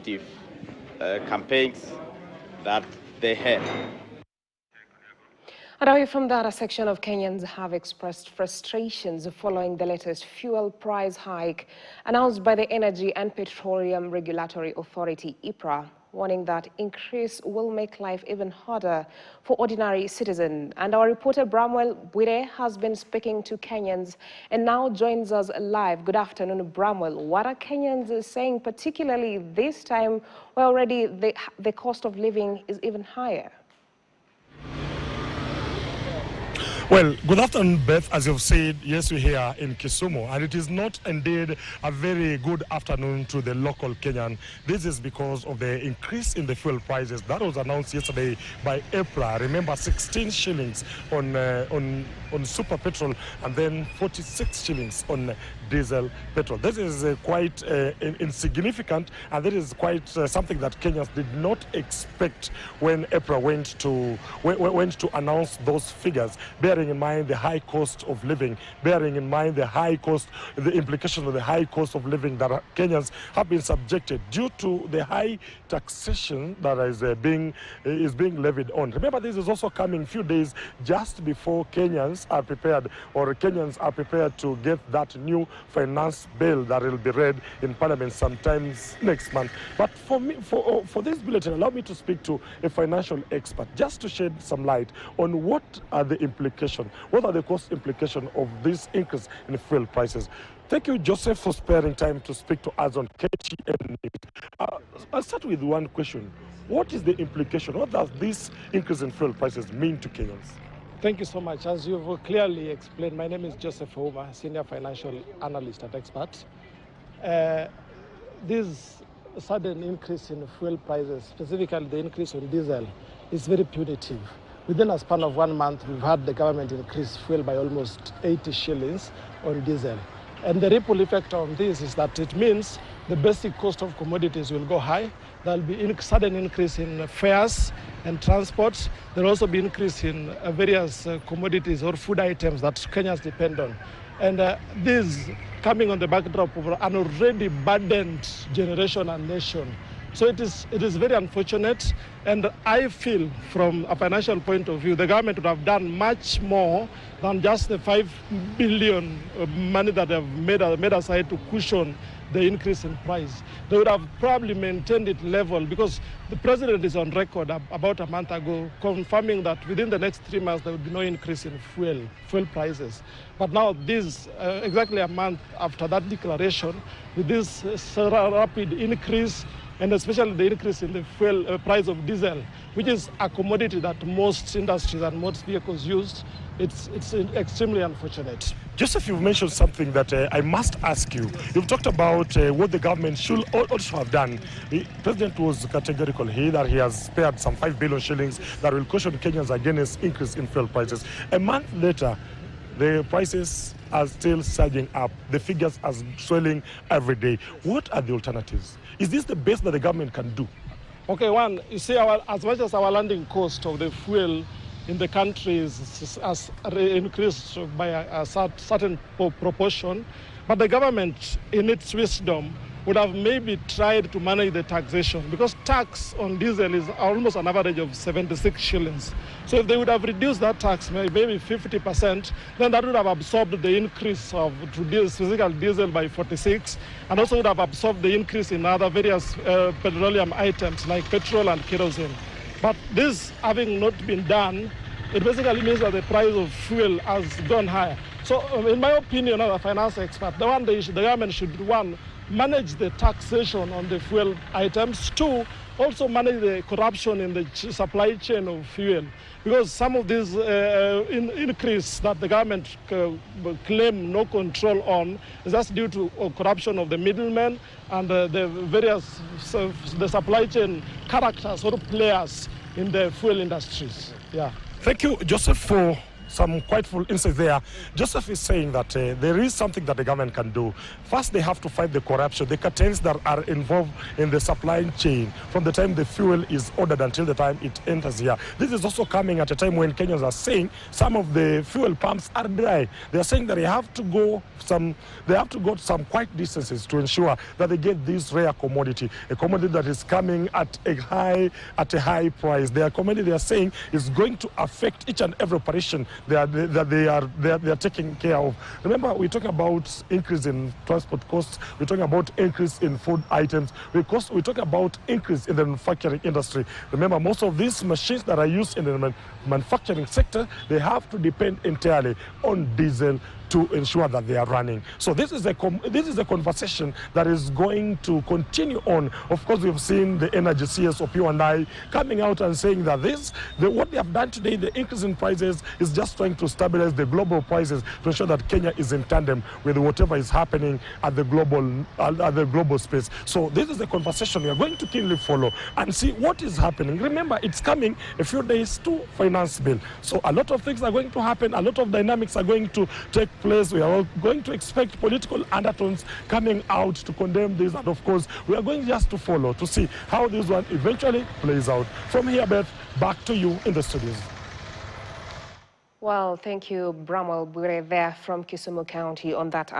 authoritative campaigns that they had. And away from that, a section of Kenyans have expressed frustrations following the latest fuel price hike announced by the Energy and Petroleum Regulatory Authority, EPRA, warning that increase will make life even harder for ordinary citizens. And our reporter Bramwell Bwire has been speaking to Kenyans and now joins us live. Good afternoon, Bramwell. What are Kenyans saying, particularly this time where already the cost of living is even higher? Well, good afternoon, Beth. As you've said, yes, we're here in Kisumu, and it is not indeed a very good afternoon to the local Kenyan. This is because of the increase in the fuel prices that was announced yesterday by EPRA. Remember, 16 shillings on super petrol and then 46 shillings on diesel petrol. This is quite insignificant, and that is quite something that Kenyans did not expect when EPRA went to announce those figures, bearing in mind the high cost of living, bearing in mind the implication of the high cost of living that Kenyans have been subjected due to the high taxation that is being levied on. Remember, this is also coming a few days just before Kenyans are prepared to get that new finance bill that will be read in Parliament sometimes next month. But for this bulletin, allow me to speak to a financial expert just to shed some light on what are the implications, what are the cost implications of this increase in fuel prices. Thank you, Joseph, for sparing time to speak to us on ktnnews. I'll start with one question. What is the implication? What does this increase in fuel prices mean to Kenyans? Thank you so much. As you've clearly explained, my name is Joseph Ouma, Senior Financial Analyst at Expert. This sudden increase in fuel prices, specifically the increase on diesel, is very punitive. Within a span of 1 month, we've had the government increase fuel by almost 80 shillings on diesel. And the ripple effect on this is that it means the basic cost of commodities will go high. There will be a sudden increase in fares and transport. There will also be increase in various commodities or food items that Kenyans depend on. And this coming on the backdrop of an already burdened generation and nation. So it is very unfortunate, and I feel from a financial point of view, the government would have done much more than just the 5 billion money that they have made aside to cushion the increase in price. They would have probably maintained it level, because the president is on record about a month ago confirming that within the next 3 months there would be no increase in fuel prices. But now this, exactly a month after that declaration, with this rapid increase, and especially the increase in the fuel price of diesel, which is a commodity that most industries and most vehicles use, it's extremely unfortunate. Joseph, you've mentioned something that I must ask you. You've talked about what the government should also have done. The president was categorical here that he has spared some 5 billion shillings that will cushion Kenyans against increase in fuel prices. A month later, the prices are still surging up. The figures are swelling every day. What are the alternatives? Is this the best that the government can do? Okay, one, you see, as much as our landing cost of the fuel in the country has increased by a certain proportion, but the government, in its wisdom, would have maybe tried to manage the taxation, because tax on diesel is almost an average of 76 shillings. So if they would have reduced that tax maybe 50%, then that would have absorbed the increase of physical diesel by 46, and also would have absorbed the increase in other various petroleum items like petrol and kerosene. But this having not been done, it basically means that the price of fuel has gone higher. So in my opinion, as a finance expert, the government should, one, manage the taxation on the fuel items. Two, also manage the corruption in the supply chain of fuel, because some of these increase that the government claim no control on is just due to corruption of the middlemen and the various the supply chain characters or players in the fuel industries. Yeah. Thank you, Joseph, for some quite full insights there. Joseph is saying that there is something that the government can do. First, they have to fight the corruption, the cartels that are involved in the supply chain from the time the fuel is ordered until the time it enters here. This is also coming at a time when Kenyans are saying some of the fuel pumps are dry. They are saying that they have to go some quite distances to ensure that they get this rare commodity, a commodity that is coming at a high price. Their commodity, they are saying, is going to affect each and every operation that they are taking care of. Remember, we're talking about increase in transport costs. We're talking about increase in food items. We're talking about increase in the manufacturing industry. Remember, most of these machines that are used in the manufacturing sector, they have to depend entirely on diesel to ensure that they are running. So this is a conversation that is going to continue on. Of course, we've seen the energy CSOP and I coming out and saying that what they have done today, the increase in prices, is just trying to stabilize the global prices to ensure that Kenya is in tandem with whatever is happening at the global space. So this is a conversation we are going to keenly follow and see what is happening. Remember, it's coming a few days to finance bill. So a lot of things are going to happen. A lot of dynamics are going to take place. We are all going to expect political undertones coming out to condemn this, and of course we are going just to follow to see how this one eventually plays out. From here, Beth, back to you in the studios. Well, thank you, Bramwell Bure, there from Kisumu County on that.